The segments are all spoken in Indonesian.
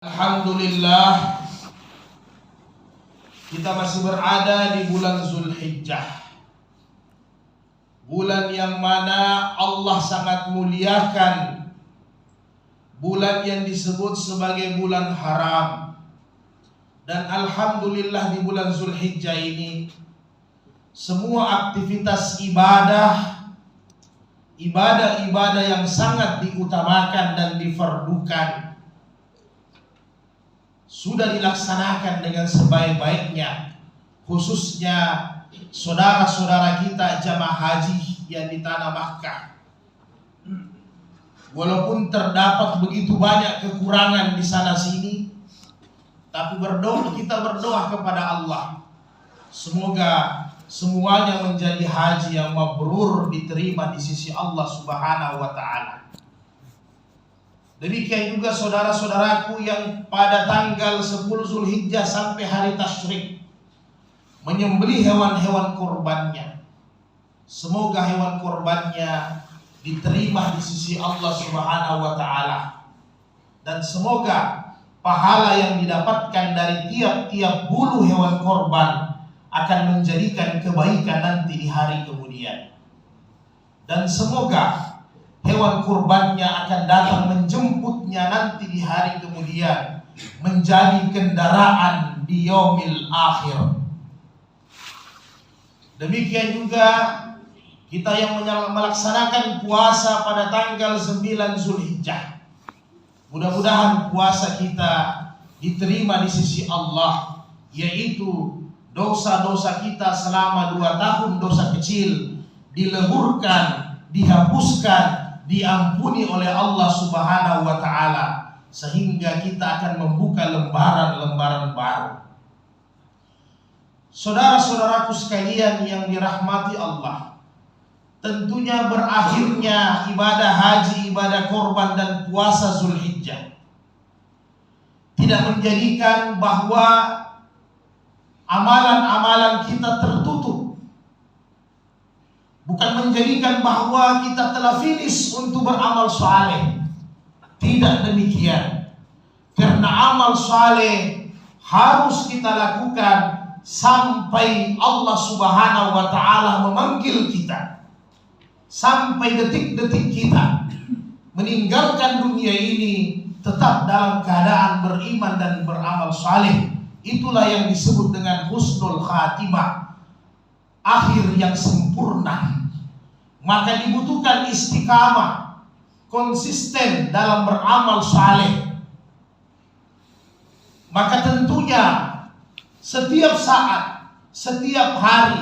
Alhamdulillah, kita masih berada di bulan Zulhijjah, bulan yang mana Allah sangat muliakan, bulan yang disebut sebagai bulan haram. Dan alhamdulillah di bulan Zulhijjah ini semua aktivitas ibadah yang sangat diutamakan dan difardukan sudah dilaksanakan dengan sebaik-baiknya, khususnya saudara-saudara kita jamaah haji yang di tanah Makkah. Walaupun terdapat begitu banyak kekurangan di sana sini, tapi kita berdoa kepada Allah, semoga semuanya menjadi haji yang mabrur, diterima di sisi Allah Subhanahu wa Ta'ala. Demikian juga saudara-saudaraku yang pada tanggal 10 Zulhijjah sampai hari tasyrik menyembelih hewan-hewan kurbannya. Semoga hewan kurbannya diterima di sisi Allah Subhanahu wa Ta'ala, dan semoga pahala yang didapatkan dari tiap-tiap bulu hewan kurban akan menjadikan kebaikan nanti di hari kemudian. Dan semoga hewan kurbannya akan datang menjemputnya nanti di hari kemudian menjadi kendaraan di yaumil akhir. Demikian juga kita yang melaksanakan puasa pada tanggal 9 Zulhijjah. Mudah-mudahan puasa kita diterima di sisi Allah, yaitu dosa-dosa kita selama 2 tahun dosa kecil dileburkan, dihapuskan, diampuni oleh Allah Subhanahu wa Ta'ala, sehingga kita akan membuka lembaran-lembaran baru. Saudara-saudaraku sekalian yang dirahmati Allah, tentunya berakhirnya ibadah haji, ibadah korban dan puasa Zulhijjah tidak menjadikan bahwa amalan-amalan kita tertutup, bukan menjadikan bahwa kita telah finish untuk beramal saleh. Tidak demikian. Karena amal saleh harus kita lakukan sampai Allah Subhanahu wa Ta'ala memanggil kita, sampai detik-detik kita meninggalkan dunia ini tetap dalam keadaan beriman dan beramal saleh. Itulah yang disebut dengan husnul khatimah, akhir yang sempurna. Maka dibutuhkan istiqamah, konsisten dalam beramal saleh. Maka tentunya setiap saat, setiap hari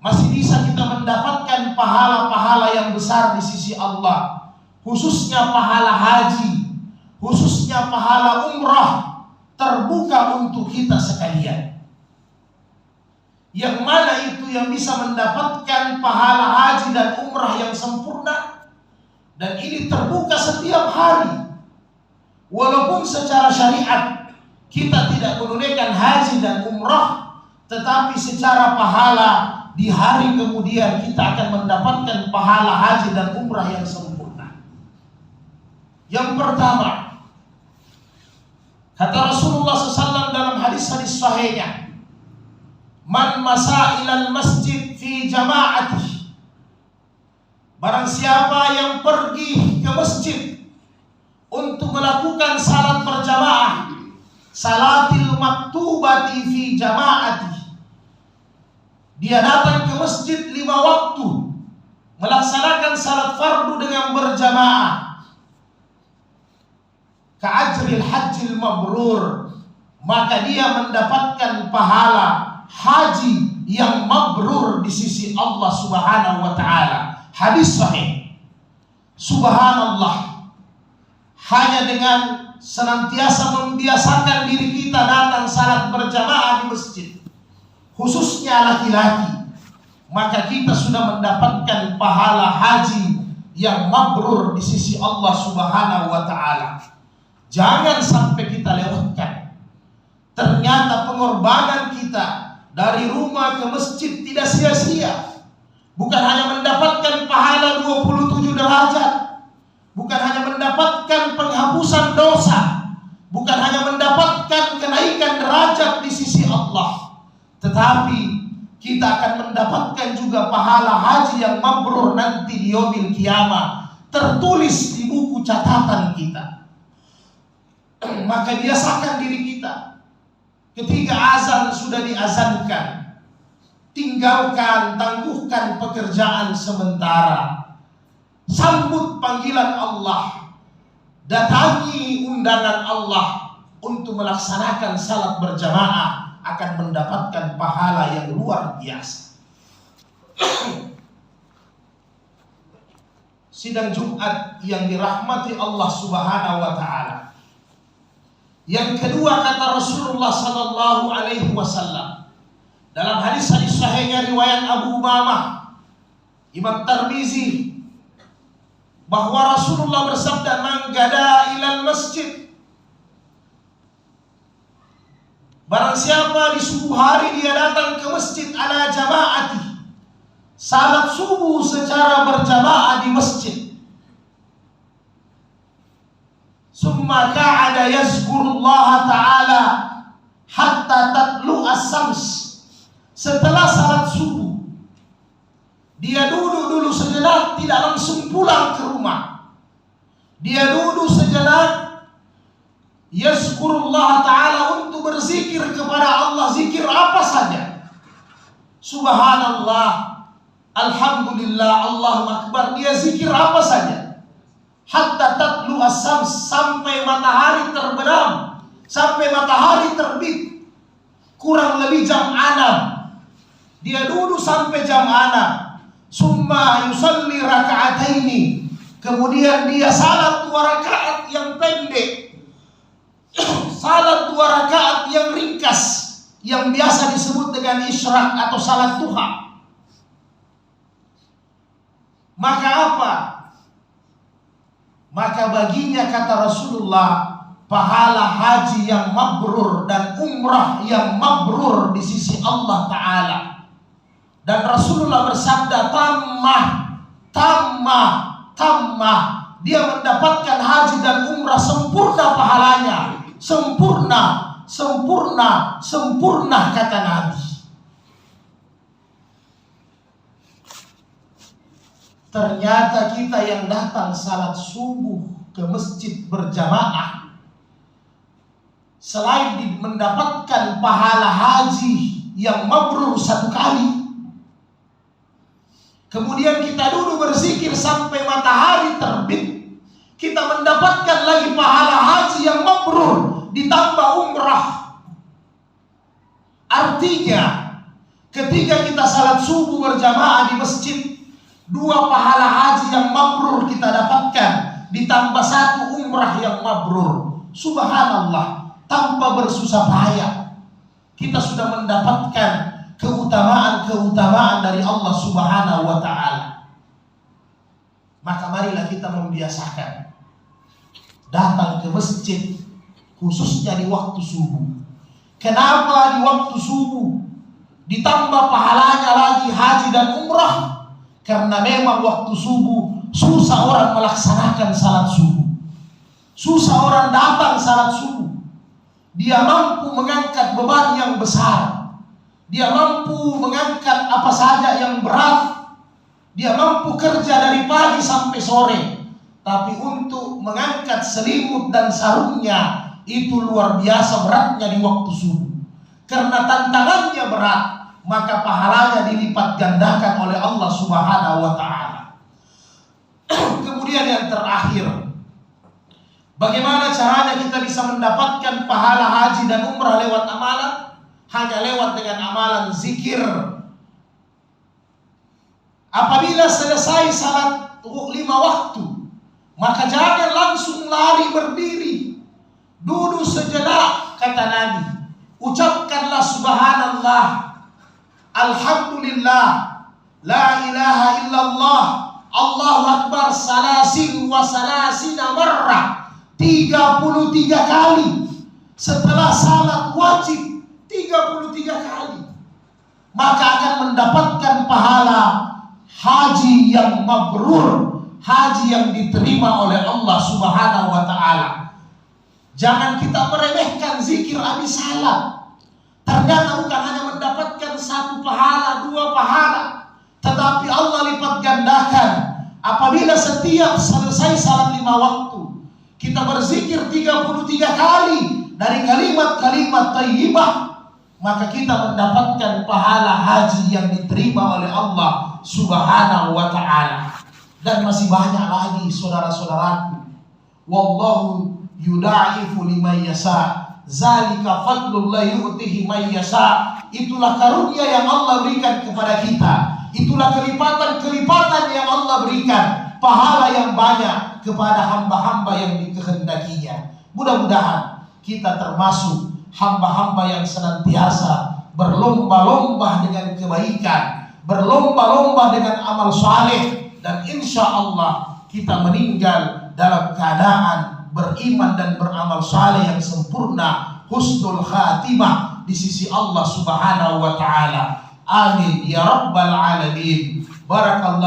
masih bisa kita mendapatkan pahala-pahala yang besar di sisi Allah, khususnya pahala haji, khususnya pahala umrah terbuka untuk kita sekalian. Yang mana itu yang bisa mendapatkan pahala haji dan umrah yang sempurna, dan ini terbuka setiap hari. Walaupun secara syariat kita tidak menunaikan haji dan umrah, tetapi secara pahala di hari kemudian kita akan mendapatkan pahala haji dan umrah yang sempurna. Yang pertama, kata Rasulullah SAW dalam hadis-hadis sahihnya, man masailal masjid fi jama'ati, barang siapa yang pergi ke masjid untuk melakukan salat berjamaah, salatil maktubati fi jama'ati, dia datang ke masjid 5 waktu melaksanakan salat fardu dengan berjamaah, ka'ajril hajjil mabrur, maka dia mendapatkan pahala haji yang mabrur di sisi Allah Subhanahu wa Ta'ala. Hadis sahih. Subhanallah, hanya dengan senantiasa membiasakan diri kita datang salat berjamaah di masjid, khususnya laki-laki, maka kita sudah mendapatkan pahala haji yang mabrur di sisi Allah Subhanahu wa Ta'ala. Jangan sampai kita lewatkan. Ternyata pengorbanan kita dari rumah ke masjid tidak sia-sia. Bukan hanya mendapatkan pahala 27 derajat, bukan hanya mendapatkan penghapusan dosa, bukan bukan hanya mendapatkan kenaikan derajat di sisi Allah, tetapi kita akan mendapatkan juga pahala haji yang mabrur nanti di yaumil qiyamah, tertulis di buku catatan kita. Maka biasakan diri kita, ketika azan sudah diazankan, tinggalkan, tangguhkan pekerjaan sementara, sambut panggilan Allah, datangi undangan Allah untuk melaksanakan salat berjamaah, akan mendapatkan pahala yang luar biasa. Sidang Jumat yang dirahmati Allah Subhanahu wa taala. Yang kedua, kata Rasulullah sallallahu alaihi wasallam dalam hadis-hadis sahihnya riwayat Abu Umamah, Imam Tirmizi, bahwa Rasulullah bersabda, "Man gada ilal masjid," barang siapa di subuh hari dia datang ke masjid ala jamaati, salat subuh secara berjamaah di masjid, summa ka'ada yazkurullaha ta'ala hatta tatlu as-sams, setelah salat subuh dia duduk dulu sejenak, tidak langsung pulang ke rumah, dia duduk sejenak, yazkurullah ta'ala, untuk berzikir kepada Allah. Zikir apa saja, subhanallah, alhamdulillah, Allahu akbar, dia zikir apa saja. Hatta tatlu as-sams, sampai matahari terbenam, sampai matahari terbit, kurang lebih jam 6, dia duduk sampai jam 6. Summa yusalli raka'ataini, kemudian dia salat 2 rakaat yang pendek, salat 2 rakaat yang ringkas, yang biasa disebut dengan isyraq atau salat duha. Maka apa? Maka baginya, kata Rasulullah, pahala haji yang mabrur dan umrah yang mabrur di sisi Allah Ta'ala. Dan Rasulullah bersabda, tammah, dia mendapatkan haji dan umrah sempurna pahalanya, sempurna, kata Nabi. Ternyata kita yang datang salat subuh ke masjid berjamaah, selain mendapatkan pahala haji yang mabrur 1 kali, kemudian kita duduk berzikir sampai matahari terbit, kita mendapatkan lagi pahala haji yang mabrur ditambah umrah. Artinya, ketika kita salat subuh berjamaah di masjid, 2 pahala haji yang mabrur kita dapatkan, ditambah 1 umrah yang mabrur. Subhanallah, tanpa bersusah payah kita sudah mendapatkan keutamaan dari Allah Subhanahu wa ta'ala. Maka marilah kita membiasakan datang ke masjid, khususnya di waktu subuh. Kenapa di waktu subuh ditambah pahalanya lagi haji dan umrah? Karena memang waktu subuh susah orang melaksanakan salat subuh, susah orang datang salat subuh. Dia mampu mengangkat beban yang besar, dia mampu mengangkat apa saja yang berat, dia mampu kerja dari pagi sampai sore. Tapi untuk mengangkat selimut dan sarungnya, itu luar biasa beratnya di waktu subuh. Karena tantangannya berat, maka pahalanya dilipat gandakan oleh Allah Subhanahu wa ta'ala. Kemudian yang terakhir, bagaimana caranya kita bisa mendapatkan pahala haji dan umrah lewat amalan? Hanya lewat dengan amalan zikir. Apabila selesai salat 5 waktu, maka jangan langsung lari berdiri, duduk sejenak, kata Nabi. Ucapkanlah subhanallah, alhamdulillah, la ilaha illallah, Allahu akbar, salasin wa salasina marrah, 33 kali. Setelah salat wajib 33 kali, maka akan mendapatkan pahala haji yang mabrur, haji yang diterima oleh Allah Subhanahu wa ta'ala. Jangan kita meremehkan zikir habis salam. Ternyata bukan hanya mendapatkan 1 pahala, 2 pahala, tetapi Allah lipat gandakan. Apabila setiap selesai salat 5 waktu, kita berzikir 33 kali dari kalimat-kalimat thayyibah, maka kita mendapatkan pahala haji yang diterima oleh Allah Subhanahu wa ta'ala. Dan masih banyak lagi saudara-saudaraku. Wallahu yudha'ifu liman yasha. Zalika fadlullah yu'tihi man yasha. Itulah karunia yang Allah berikan kepada kita. Itulah kelipatan-kelipatan yang Allah berikan. Pahala yang banyak kepada hamba-hamba yang dikehendakinya. Mudah-mudahan kita termasuk hamba-hamba yang senantiasa berlomba-lomba dengan kebaikan, berlomba-lomba dengan amal saleh, dan insya Allah kita meninggal dalam keadaan beriman dan beramal saleh yang sempurna, husnul khatimah di sisi Allah Subhanahu wa ta'ala. Amin ya rabbal alamin. Barakallahu